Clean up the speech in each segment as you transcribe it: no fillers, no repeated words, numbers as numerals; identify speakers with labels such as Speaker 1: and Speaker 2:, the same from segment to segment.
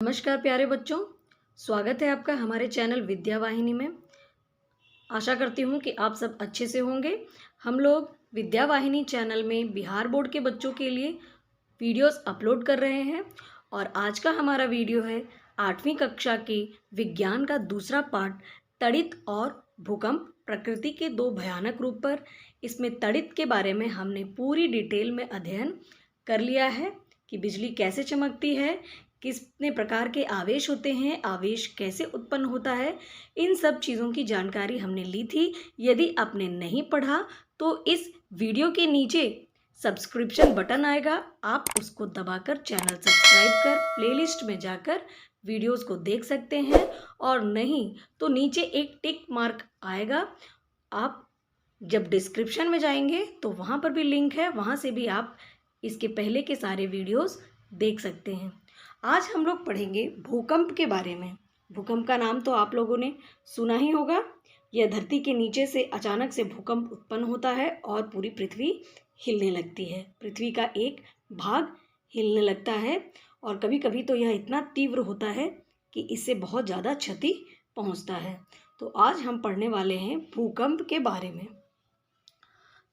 Speaker 1: नमस्कार प्यारे बच्चों, स्वागत है आपका हमारे चैनल विद्या वाहिनी में। आशा करती हूँ कि आप सब अच्छे से होंगे। हम लोग विद्या वाहिनी चैनल में बिहार बोर्ड के बच्चों के लिए वीडियोस अपलोड कर रहे हैं और आज का हमारा वीडियो है 8वीं कक्षा के विज्ञान का दूसरा पार्ट तड़ित और भूकंप प्रकृति के दो भयानक रूप पर। इसमें तड़ित के बारे में हमने पूरी डिटेल में अध्ययन कर लिया है कि बिजली कैसे चमकती है, कितने प्रकार के आवेश होते हैं, आवेश कैसे उत्पन्न होता है, इन सब चीज़ों की जानकारी हमने ली थी। यदि आपने नहीं पढ़ा तो इस वीडियो के नीचे सब्सक्रिप्शन बटन आएगा, आप उसको दबाकर चैनल सब्सक्राइब कर प्लेलिस्ट में जाकर वीडियोस को देख सकते हैं। और नहीं तो नीचे एक टिक मार्क आएगा, आप जब डिस्क्रिप्शन में जाएंगे तो वहाँ पर भी लिंक है, वहाँ से भी आप इसके पहले के सारे वीडियोस देख सकते हैं। आज हम लोग पढ़ेंगे भूकंप के बारे में। भूकंप का नाम तो आप लोगों ने सुना ही होगा। यह धरती के नीचे से अचानक से भूकंप उत्पन्न होता है और पूरी पृथ्वी हिलने लगती है। पृथ्वी का एक भाग हिलने लगता है और कभी कभी तो यह इतना तीव्र होता है कि इससे बहुत ज़्यादा क्षति पहुंचता है। तो आज हम पढ़ने वाले हैं भूकंप के बारे में।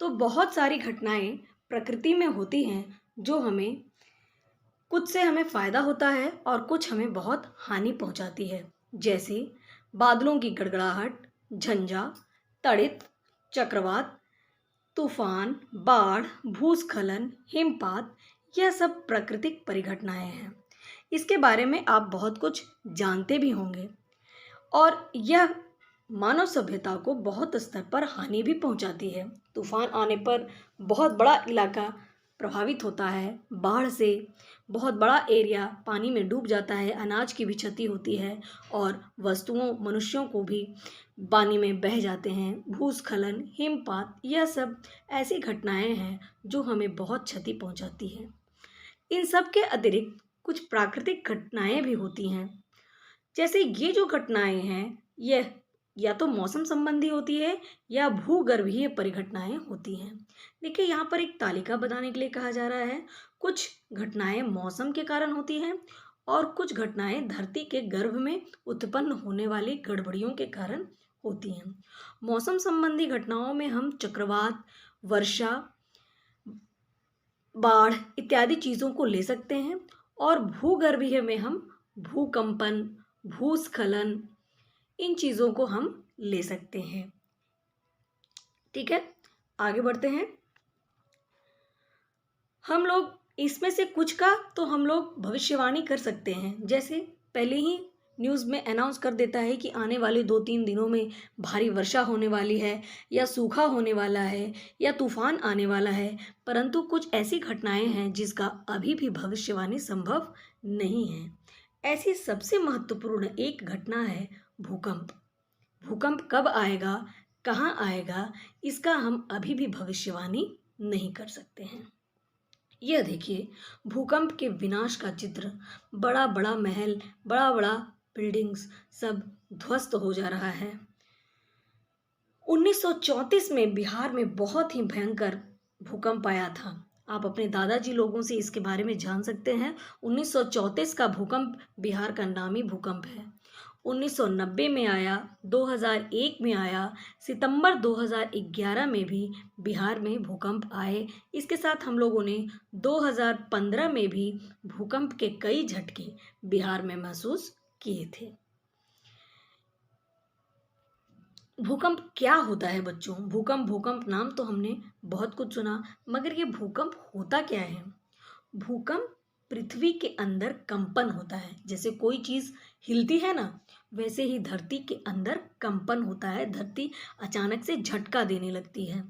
Speaker 1: तो बहुत सारी घटनाएं प्रकृति में होती हैं जो कुछ से हमें फ़ायदा होता है और कुछ हमें बहुत हानि पहुंचाती है। जैसे बादलों की गड़गड़ाहट, झंझा, तड़ित, चक्रवात, तूफान, बाढ़, भूस्खलन, हिमपात, यह सब प्राकृतिक परिघटनाएं हैं। इसके बारे में आप बहुत कुछ जानते भी होंगे और यह मानव सभ्यता को बहुत स्तर पर हानि भी पहुंचाती है। तूफान आने पर बहुत बड़ा इलाका प्रभावित होता है, बाढ़ से बहुत बड़ा एरिया पानी में डूब जाता है, अनाज की भी क्षति होती है और वस्तुओं मनुष्यों को भी पानी में बह जाते हैं। भूस्खलन, हिमपात, यह सब ऐसी घटनाएं हैं जो हमें बहुत क्षति पहुंचाती हैं। इन सब के अतिरिक्त कुछ प्राकृतिक घटनाएं भी होती हैं। जैसे ये जो घटनाएं हैं यह या तो मौसम संबंधी होती है या भूगर्भीय परिघटनाएं होती हैं। देखिए यहाँ पर एक तालिका बनाने के लिए कहा जा रहा है। कुछ घटनाएं मौसम के कारण होती हैं और कुछ घटनाएं धरती के गर्भ में उत्पन्न होने वाली गड़बड़ियों के कारण होती हैं। मौसम संबंधी घटनाओं में हम चक्रवात, वर्षा, बाढ़ इत्यादि चीज़ों को ले सकते हैं और भूगर्भीय में हम भूकंपन, भूस्खलन, इन चीज़ों को हम ले सकते हैं। ठीक है, आगे बढ़ते हैं। हम लोग इसमें से कुछ का तो हम लोग भविष्यवाणी कर सकते हैं। जैसे पहले ही न्यूज़ में अनाउंस कर देता है कि आने वाले 2-3 दिनों में भारी वर्षा होने वाली है या सूखा होने वाला है या तूफान आने वाला है, परंतु कुछ ऐसी घटनाएं हैं जिसका अभी भी भविष्यवाणी संभव नहीं है। ऐसी सबसे महत्वपूर्ण एक घटना है भूकंप। भूकंप कब आएगा, कहाँ आएगा, इसका हम अभी भी भविष्यवाणी नहीं कर सकते हैं। यह देखिए भूकंप के विनाश का चित्र। बड़ा बड़ा महल, बड़ा बड़ा बिल्डिंग्स सब ध्वस्त हो जा रहा है। 1934 में बिहार में बहुत ही भयंकर भूकंप आया था। आप अपने दादाजी लोगों से इसके बारे में जान सकते हैं। 1934 का भूकंप बिहार का नामी भूकंप है। 1990 में आया, 2001 में आया, सितंबर 2011 में भी बिहार में भूकंप आए। इसके साथ हम लोगों ने 2015 में भी भूकंप के कई झटके बिहार में महसूस किए थे। भूकंप क्या होता है बच्चों? भूकंप नाम तो हमने बहुत कुछ सुना, मगर ये भूकंप होता क्या है? भूकंप पृथ्वी के अंदर कंपन होता है। जैसे कोई चीज़ हिलती है ना, वैसे ही धरती के अंदर कंपन होता है। धरती अचानक से झटका देने लगती है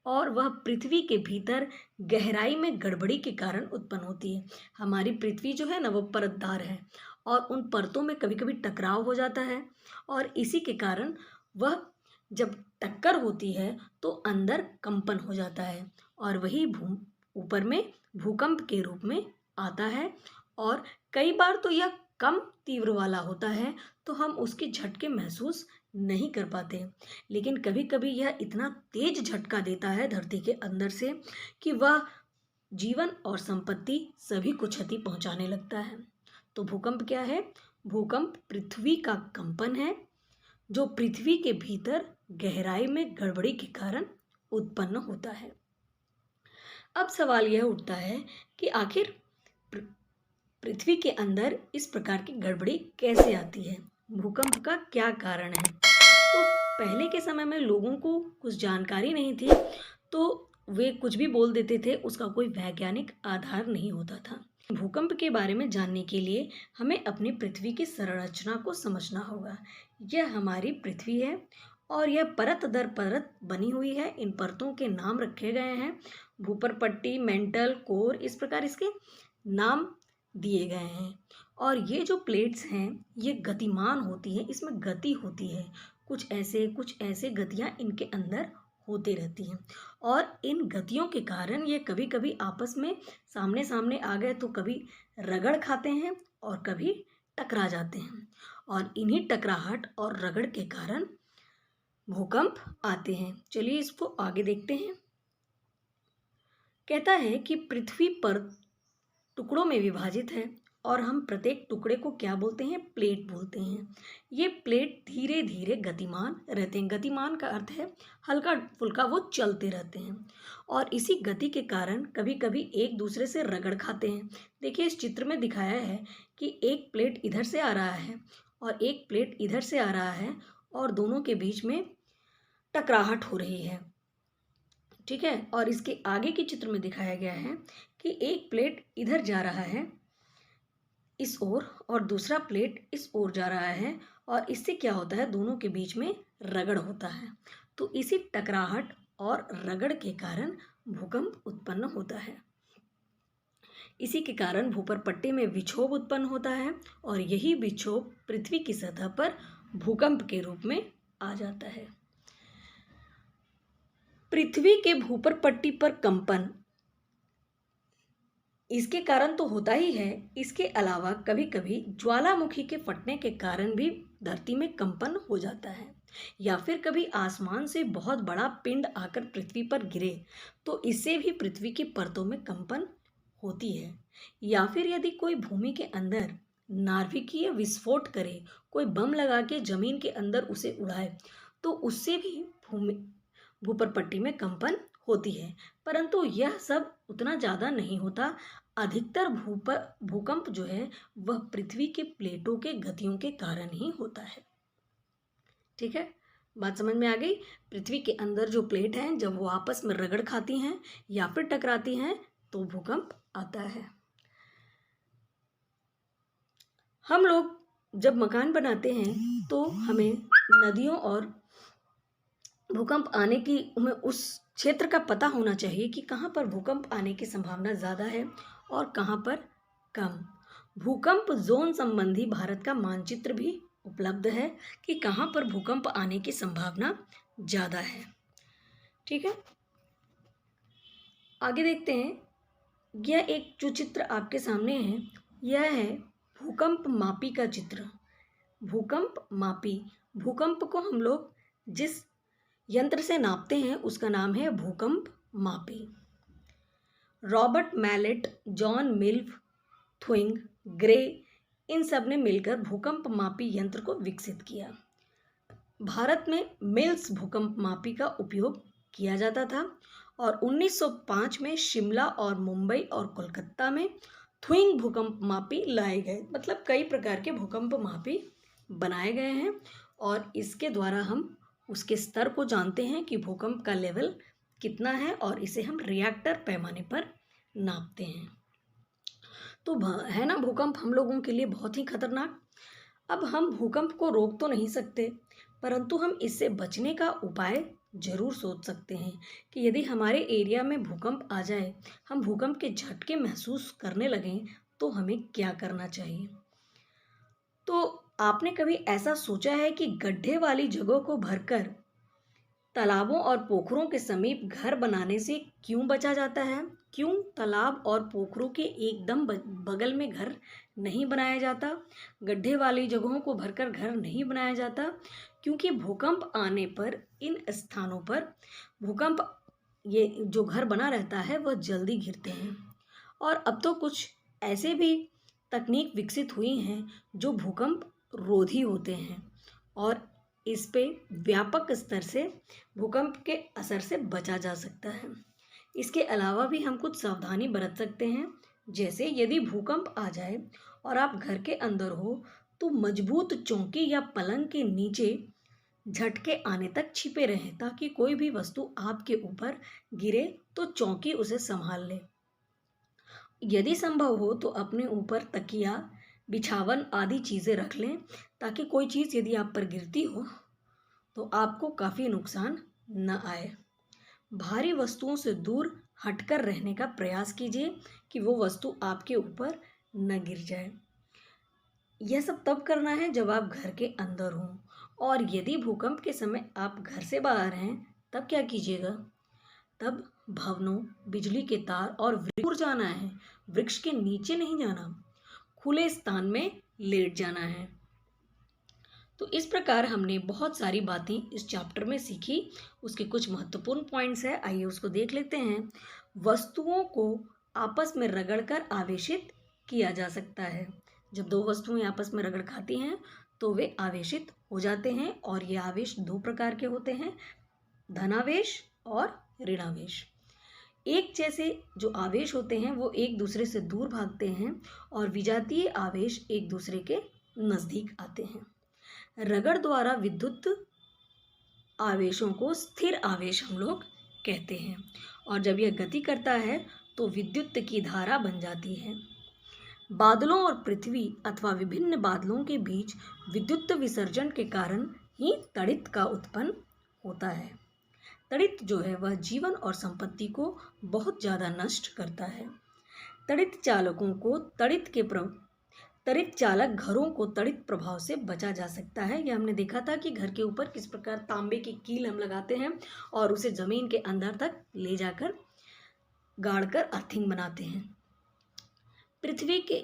Speaker 1: और वह पृथ्वी के भीतर गहराई में गड़बड़ी के कारण उत्पन्न होती है। हमारी पृथ्वी जो है ना वो परतदार है और उन परतों में कभी कभी टकराव हो जाता है और इसी के कारण वह जब टक्कर होती है तो अंदर कंपन हो जाता है और वही ऊपर में भूकंप के रूप में आता है। और कई बार तो यह कम तीव्र वाला होता है तो हम उसके झटके महसूस नहीं कर पाते, लेकिन कभी कभी यह इतना तेज झटका देता है धरती के अंदर से कि वह जीवन और संपत्ति सभी को क्षति पहुंचाने लगता है। तो भूकंप क्या है? भूकंप पृथ्वी का कंपन है जो पृथ्वी के भीतर गहराई में गड़बड़ी के कारण उत्पन्न होता है। अब सवाल यह उठता है कि आखिर पृथ्वी के अंदर इस प्रकार की गड़बड़ी कैसे आती है? भूकंप का क्या कारण है? तो पहले के समय में लोगों को कुछ जानकारी नहीं थी, तो वे कुछ भी बोल देते थे, उसका कोई वैज्ञानिक आधार नहीं होता था। भूकंप के बारे में जानने के लिए हमें अपनी पृथ्वी की संरचना को समझना होगा। यह हमारी पृथ्वी है और यह परत दर परत बनी हुई है। इन परतों के नाम रखे गए हैं, भूपर पट्टी, मेंटल, कोर, इस प्रकार इसके नाम दिए गए हैं। और ये जो प्लेट्स हैं ये गतिमान होती हैं, इसमें गति होती है, कुछ ऐसे गतियाँ इनके अंदर होते रहती हैं और इन गतियों के कारण ये कभी कभी आपस में सामने सामने आ गए तो कभी रगड़ खाते हैं और कभी टकरा जाते हैं और इन्हीं टकराहट और रगड़ के कारण भूकंप आते हैं। चलिए इसको आगे देखते हैं। कहता है कि पृथ्वी पर टुकड़ों में विभाजित है और हम प्रत्येक टुकड़े को क्या बोलते हैं? प्लेट बोलते हैं। ये प्लेट धीरे धीरे गतिमान रहते हैं। गतिमान का अर्थ है हल्का फुल्का वो चलते रहते हैं और इसी गति के कारण कभी कभी एक दूसरे से रगड़ खाते हैं। देखिए इस चित्र में दिखाया है कि एक प्लेट इधर से आ रहा है और एक प्लेट इधर से आ रहा है और दोनों के बीच में टकराहट हो रही है, ठीक है। और इसके आगे के चित्र में दिखाया गया है कि एक प्लेट इधर जा रहा है इस ओर और दूसरा प्लेट इस ओर जा रहा है और इससे क्या होता है? दोनों के बीच में रगड़ होता है। तो इसी टकराहट और रगड़ के कारण भूकंप उत्पन्न होता है। इसी के कारण भूपर पट्टी में विक्षोभ उत्पन्न होता है और यही विक्षोभ पृथ्वी की सतह पर भूकंप के रूप में आ जाता है। पृथ्वी के भूपर पट्टी पर कंपन इसके कारण तो होता ही है, इसके अलावा कभी कभी ज्वालामुखी के फटने के कारण भी धरती में कंपन हो जाता है या फिर कभी आसमान से बहुत बड़ा पिंड आकर पृथ्वी पर गिरे तो इससे भी पृथ्वी की परतों में कंपन होती है। या फिर यदि कोई भूमि के अंदर नाभिकीय विस्फोट करे, कोई बम लगा के जमीन के अंदर उसे उड़ाए तो उससे भी भूपर पट्टी में कंपन होती है, परंतु यह सब उतना ज़्यादा नहीं होता। अधिकतर भूकंप जो है वह पृथ्वी के प्लेटों के गतियों के कारण ही होता है, ठीक है। बात समझ में आ गई? पृथ्वी के अंदर जो प्लेट हैं जब वो आपस में रगड़ खाती हैं या फिर टकराती हैं तो भूकंप आता है। हम लोग जब मकान बनाते हैं तो हमें नदियों और भूकंप आने की हमें उस क्षेत्र का पता होना चाहिए कि कहाँ पर भूकंप आने की संभावना ज़्यादा है और कहाँ पर कम। भूकंप जोन संबंधी भारत का मानचित्र भी उपलब्ध है कि कहाँ पर भूकंप आने की संभावना ज़्यादा है, ठीक है। आगे देखते हैं। यह एक जो चित्र आपके सामने है यह है भूकंप मापी का चित्र। भूकंप मापी, भूकंप को हम लोग जिस यंत्र से नापते हैं उसका नाम है भूकंप मापी। Robert Mallet, John Milne, Ewing, Gray, इन सब ने मिलकर भूकंप मापी यंत्र को विकसित किया। भारत में मिल्स भूकंप मापी का उपयोग किया जाता था और 1905 में शिमला और मुंबई और कोलकाता में थुइंग भूकंप मापी लाए गए। मतलब कई प्रकार के भूकंप मापी बनाए गए हैं और इसके द्वारा हम उसके स्तर को जानते हैं कि भूकंप का लेवल कितना है और इसे हम रिएक्टर पैमाने पर नापते हैं। तो है ना भूकंप हम लोगों के लिए बहुत ही खतरनाक। अब हम भूकंप को रोक तो नहीं सकते, परंतु हम इससे बचने का उपाय जरूर सोच सकते हैं कि यदि हमारे एरिया में भूकंप आ जाए, हम भूकंप के झटके महसूस करने लगें तो हमें क्या करना चाहिए। तो आपने कभी ऐसा सोचा है कि गड्ढे वाली जगहों को भरकर तालाबों और पोखरों के समीप घर बनाने से क्यों बचा जाता है? क्यों तालाब और पोखरों के एकदम बगल में घर नहीं बनाया जाता? गड्ढे वाली जगहों को भरकर घर नहीं बनाया जाता क्योंकि भूकंप आने पर इन स्थानों पर भूकंप ये जो घर बना रहता है वह जल्दी गिरते हैं। और अब तो कुछ ऐसे भी तकनीक विकसित हुई हैं जो भूकंप रोधी होते हैं और इस पे व्यापक स्तर से भूकंप के असर से बचा जा सकता है। इसके अलावा भी हम कुछ सावधानी बरत सकते हैं, जैसे यदि भूकंप आ जाए और आप घर के अंदर हो तो मजबूत चौकी या पलंग के नीचे झटके आने तक छिपे रहें ताकि कोई भी वस्तु आपके ऊपर गिरे तो चौकी उसे संभाल ले। यदि संभव हो तो अपने ऊपर तकिया, बिछावन आदि चीज़ें रख लें ताकि कोई चीज़ यदि आप पर गिरती हो तो आपको काफ़ी नुकसान न आए। भारी वस्तुओं से दूर हटकर रहने का प्रयास कीजिए कि वो वस्तु आपके ऊपर न गिर जाए। यह सब तब करना है जब आप घर के अंदर हों, और यदि भूकंप के समय आप घर से बाहर हैं तब क्या कीजिएगा? तब भवनों, बिजली के तार और दूर जाना है, वृक्ष के नीचे नहीं जाना, खुले स्थान में लेट जाना है। तो इस प्रकार हमने बहुत सारी बातें इस चैप्टर में सीखी। उसके कुछ महत्वपूर्ण पॉइंट्स है, आइए उसको देख लेते हैं। वस्तुओं को आपस में रगड़कर आवेशित किया जा सकता है। जब दो वस्तुएं आपस में रगड़ खाती हैं तो वे आवेशित हो जाते हैं, और ये आवेश दो प्रकार के होते हैं, धनावेश और ऋणावेश। एक जैसे जो आवेश होते हैं वो एक दूसरे से दूर भागते हैं और विजातीय आवेश एक दूसरे के नज़दीक आते हैं। रगड़ द्वारा विद्युत आवेशों को स्थिर आवेश हम लोग कहते हैं, और जब यह गति करता है तो विद्युत की धारा बन जाती है। बादलों और पृथ्वी अथवा विभिन्न बादलों के बीच विद्युत विसर्जन के कारण ही तड़ित का उत्पन्न होता है। तड़ित जो है वह जीवन और संपत्ति को बहुत ज़्यादा नष्ट करता है। तड़ित चालक घरों को तड़ित प्रभाव से बचा जा सकता है। यह हमने देखा था कि घर के ऊपर किस प्रकार तांबे की कील हम लगाते हैं और उसे जमीन के अंदर तक ले जाकर गाड़कर अर्थिंग बनाते हैं। पृथ्वी के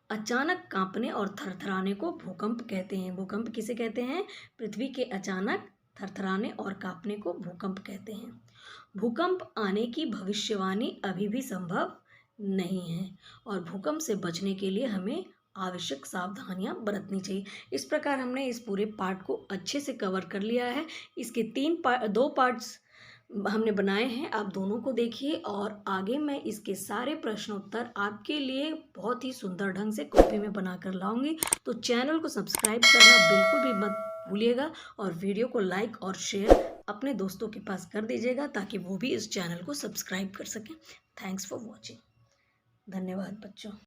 Speaker 1: अचानक कांपने और थरथराने को भूकंप कहते हैं। भूकंप किसे कहते हैं? पृथ्वी के अचानक थरथराने और कांपने को भूकंप कहते हैं। भूकंप आने की भविष्यवाणी अभी भी संभव नहीं है, और भूकंप से बचने के लिए हमें आवश्यक सावधानियां बरतनी चाहिए। इस प्रकार हमने इस पूरे पार्ट को अच्छे से कवर कर लिया है। इसके दो पार्ट्स हमने बनाए हैं, आप दोनों को देखिए, और आगे मैं इसके सारे प्रश्न उत्तर आपके लिए बहुत ही सुंदर ढंग से कॉपी में बना कर लाऊंगी। तो चैनल को सब्सक्राइब करना बिल्कुल भी मत भूलिएगा, और वीडियो को लाइक और शेयर अपने दोस्तों के पास कर दीजिएगा ताकि वो भी इस चैनल को सब्सक्राइब कर सकें। Thanks for watching. धन्यवाद बच्चों।